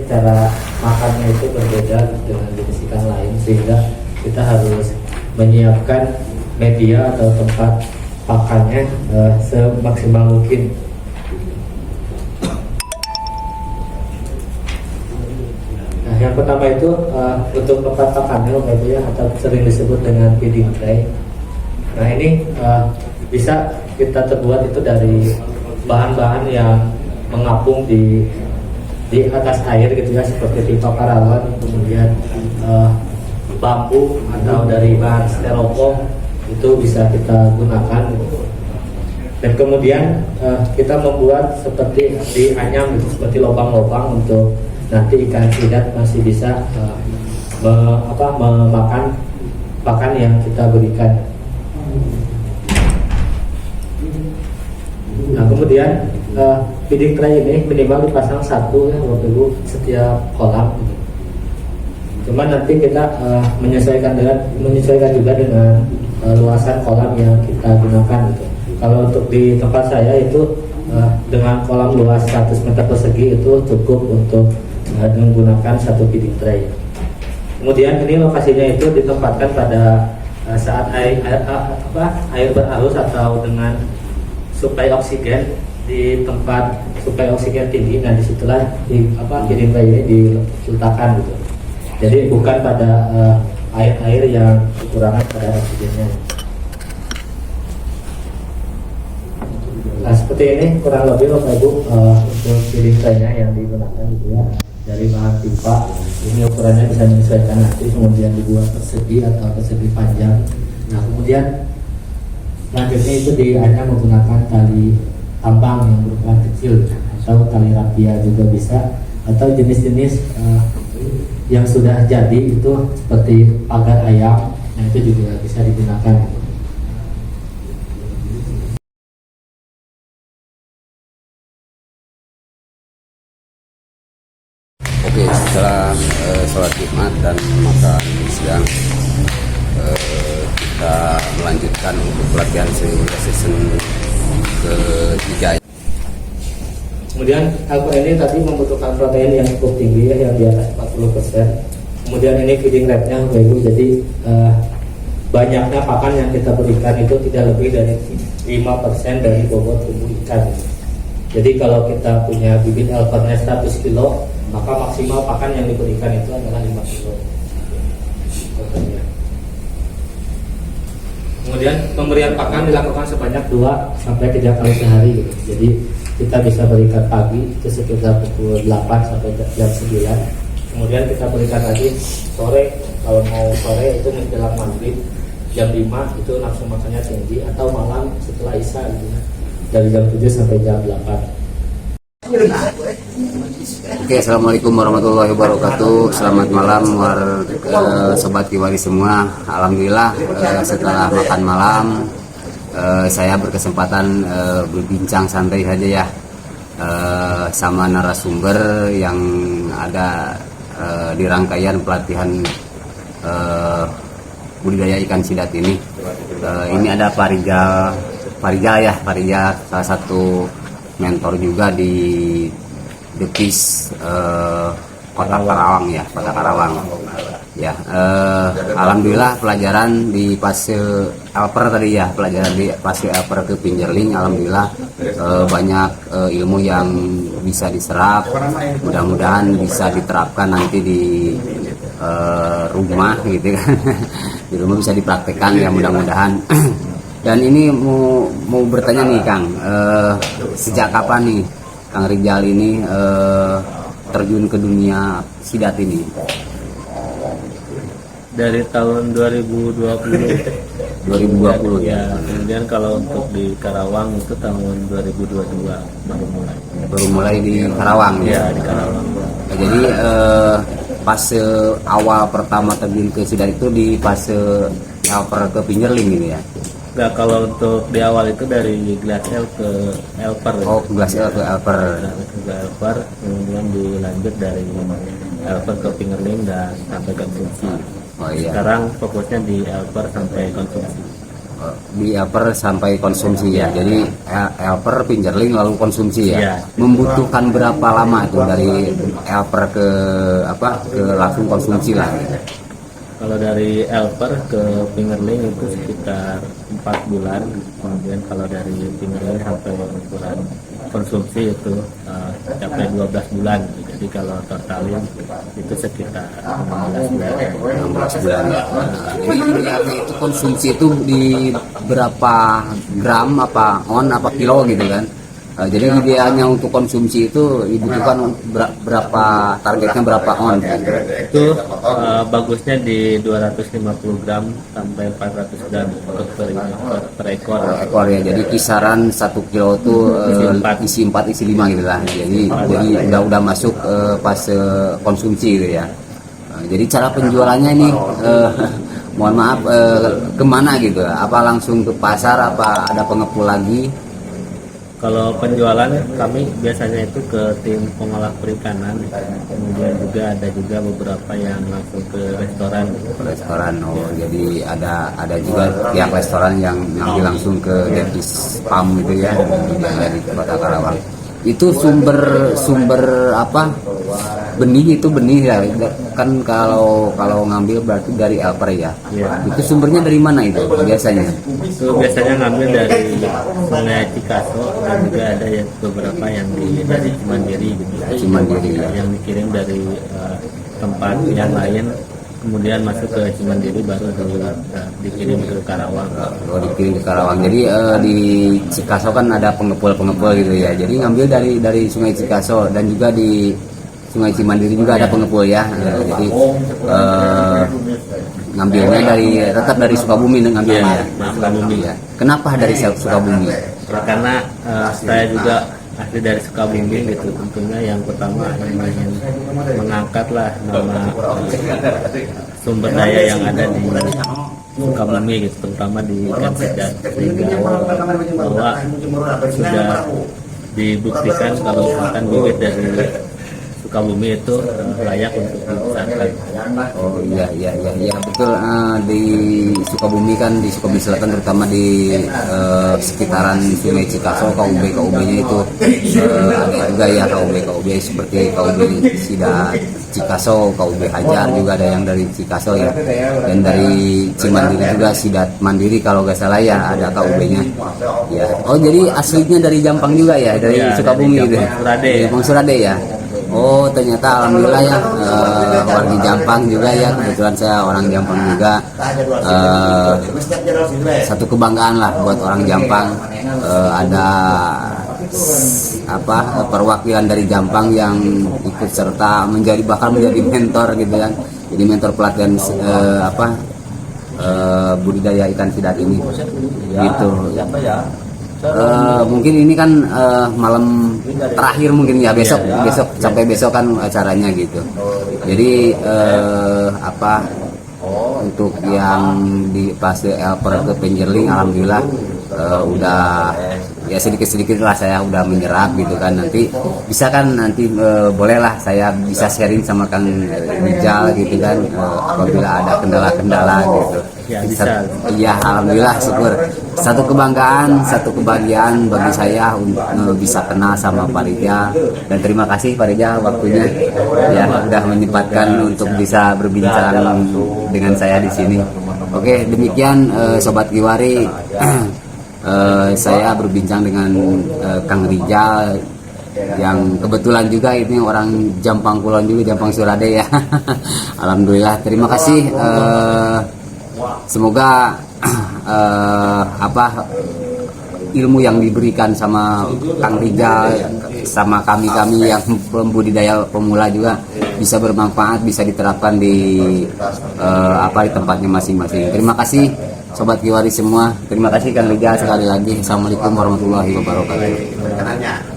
Cara makannya itu berbeda dengan jenis ikan lain, sehingga kita harus menyiapkan media atau tempat pakannya semaksimal mungkin. Nah, yang pertama itu untuk tempat pakannya, atau sering disebut dengan feeding tray. Nah, ini bisa kita terbuat itu dari bahan-bahan yang mengapung di atas air gitu ya, seperti pipa paralon, kemudian bambu atau dari bahan styrofoam itu bisa kita gunakan gitu. Dan kemudian kita membuat seperti dianyam gitu, seperti lubang-lubang untuk nanti ikan sidat masih bisa memakan pakan yang kita berikan. Nah, kemudian feeding tray ini minimal dipasang satu ya Bapak Ibu setiap kolam. Cuman nanti kita menyesuaikan juga dengan luasan kolam yang kita gunakan gitu. Kalau untuk di tempat saya itu dengan kolam luas 100 meter persegi itu cukup untuk menggunakan satu feeding tray. Kemudian ini lokasinya itu ditempatkan pada saat air berarus atau dengan suplai oksigen di tempat suplai oksigen tinggi. Nah, disitulah feeding tray ini diletakkan gitu. Jadi bukan pada air yang kekurangan pada oksigennya. Nah, seperti ini kurang lebih Bapak Ibu untuk feeding tray-nya yang digunakan gitu ya, dari bahan pipa. Ini ukurannya bisa menyesuaikan nanti, kemudian dibuat persegi atau persegi panjang. Nah, kemudian selanjutnya itu dianyam menggunakan tali tambang yang berukuran kecil atau tali rapia juga bisa, atau jenis-jenis yang sudah jadi itu seperti pagar ayam. Nah, itu juga bisa digunakan. Oke, setelah sholat Jumat dan makan siang, kita melanjutkan untuk pelatihan season ketiga. Kemudian alga ini tadi membutuhkan protein yang cukup tinggi ya, yang di atas 40%. Kemudian ini feeding rate-nya Bapak Ibu, jadi banyaknya pakan yang kita berikan itu tidak lebih dari 5% dari bobot tubuh ikan. Jadi kalau kita punya bibit elpernya 100 kilo, maka maksimal pakan yang diberikan itu adalah 5 kilo. Kemudian pemberian pakan dilakukan sebanyak 2-3 kali sehari gitu. Jadi kita bisa berikan pagi itu sekitar pukul 8 sampai jam 9. Kemudian kita berikan lagi sore, kalau mau sore itu menjelang maghrib jam 5 itu nafsu makannya tinggi, atau malam setelah isya gitu ya, dari jam 7 sampai jam 8. Oke, assalamualaikum warahmatullahi wabarakatuh. Selamat malam sobat Kiwari semua. Alhamdulillah setelah makan malam saya berkesempatan berbincang santai saja ya sama narasumber yang ada di rangkaian pelatihan budidaya ikan sidat ini. Ini ada Parijal salah satu mentor juga di Depis Kota Karawang ya. Alhamdulillah pelajaran di fase Elper tadi ya, pelajaran di fase Elper ke Pinjerling, alhamdulillah banyak ilmu yang bisa diserap. Mudah-mudahan bisa diterapkan nanti di rumah gitu kan. Di rumah bisa dipraktekkan ya, mudah-mudahan. Dan ini mau bertanya nih Kang, sejak kapan nih Kang Rijal ini terjun ke dunia sidat ini? Dari tahun 2020. 2020 ya. Kemudian kalau untuk di Karawang itu tahun 2022 baru mulai di Karawang ya. Di Karawang. Jadi fase awal pertama terjun ke sidat itu di fase Elper ke Pinjerling ini ya? Nah, kalau untuk di awal itu dari Glacial ke Elper. Oh, Glacial ke Elper. Ke Elper, kemudian dilanjut dari Elper ke Pinjerling dan sampai konsumsi. Oh iya. Sekarang fokusnya di Elper sampai konsumsi. di helper sampai konsumsi ya. Jadi helper, pinjerling lalu konsumsi ya. Iya. Membutuhkan berapa lama itu dari helper ke langsung konsumsi lah. Kalau dari helper ke fingerling itu sekitar 4 bulan. Kemudian kalau dari fingerling sampai ukuran konsumsi itu sampai 12 bulan. Jadi kalau totalin itu sekitar 16 bulan. 16 bulan. Jadi idealnya itu konsumsi itu di berapa gram, apa on, apa kilo gitu kan. Jadi idealnya untuk konsumsi itu dibutuhkan berapa, targetnya berapa on. Itu bagusnya di 250 gram sampai 400 gram per ekor. Ekor ya, jadi kisaran 1 kilo itu isi 4 isi 5 gitu lah. Jadi udah masuk fase konsumsi gitu ya. Jadi cara penjualannya ini mohon maaf kemana gitu? Apa langsung ke pasar, apa ada pengepul lagi? Kalau penjualan kami biasanya itu ke tim pengolah perikanan, kemudian juga ada juga beberapa yang langsung ke restoran. Restoran, oh jadi ada juga pihak restoran yang nanti langsung ke Devis Pam gitu ya, di Kota Karawang. Itu sumber apa, benih itu benih ya kan, kalau ngambil berarti dari helper ya. Itu sumbernya dari mana itu biasanya? Itu biasanya ngambil dari Sungai Cikaso, dan juga ada yang beberapa yang dari Cimandiri gitu. Cimandiri ya. Yang dikirim dari tempat yang lain, kemudian masuk ke Cimandiri baru dikirim ke Karawang. Oh, dikirim ke Karawang. Jadi di Cikaso kan ada pengepul gitu ya. Jadi ngambil dari Sungai Cikaso, dan juga di Sungai Cimandiri juga ada pengepul ya. Jadi ngambilnya tetap dari Sukabumi ngambilnya. Sukabumi. Ya. Kenapa dari Sukabumi? Karena saya juga asli dari Sukabumi gitu. Tentunya yang pertama ingin mengangkatlah nama sumber daya yang ada di Sukabumi gitu, terutama di ikan sedap, sehingga bahwa sudah dibuktikan kalau misalkan bibit dari Sukabumi itu layak untuk dibesarkan. Oh iya betul. Di Sukabumi kan, di Sukabumi Selatan terutama di sekitaran Sungai Cikaso, KUB-nya itu ada juga ya KUB seperti KUB Sida Cikaso, KUB Hajar juga ada yang dari Cikaso ya, dan dari Cimandiri juga Sidat Mandiri kalau nggak salah ya, ada KUB-nya ya. Oh jadi aslinya dari Jampang juga ya, dari Sukabumi gitu ya, Jampang Surade ya. Oh ternyata alhamdulillah ya, warga Jampang juga ya, kebetulan saya orang Jampang juga. Satu kebanggaan lah buat orang Jampang, ada perwakilan dari Jampang yang ikut serta bahkan menjadi mentor gitu kan, jadi mentor pelatihan budidaya ikan sidat ini gitu. Mungkin ini kan malam terakhir mungkin ya, besok sampai besok kan acaranya gitu. Jadi untuk yang di fase helper ke penjerling alhamdulillah udah ya sedikit lah saya udah menyerap gitu kan. Nanti bisa kan, bolehlah saya bisa sharing sama Kang Rijal gitu kan, apabila ada kendala-kendala gitu. Ya, bisa. Iya alhamdulillah, syukur. Satu kebanggaan, satu kebahagiaan bagi saya untuk bisa kenal sama Pak Rijal, dan terima kasih Pak Rijal waktunya ya udah menyempatkan untuk bisa berbincang dengan saya di sini. Oke, demikian Sobat Kiwari. Saya berbincang dengan Kang Rijal yang kebetulan juga ini orang Jampang Kulon juga, Jampang Surade ya. Alhamdulillah, terima kasih. Semoga ilmu yang diberikan sama Kang Rijal, sama kami yang pembudidaya pemula juga bisa bermanfaat, bisa diterapkan di di tempatnya masing-masing. Terima kasih Sobat Kiwari semua. Terima kasih Kang Rijal sekali lagi. Assalamualaikum warahmatullahi wabarakatuh.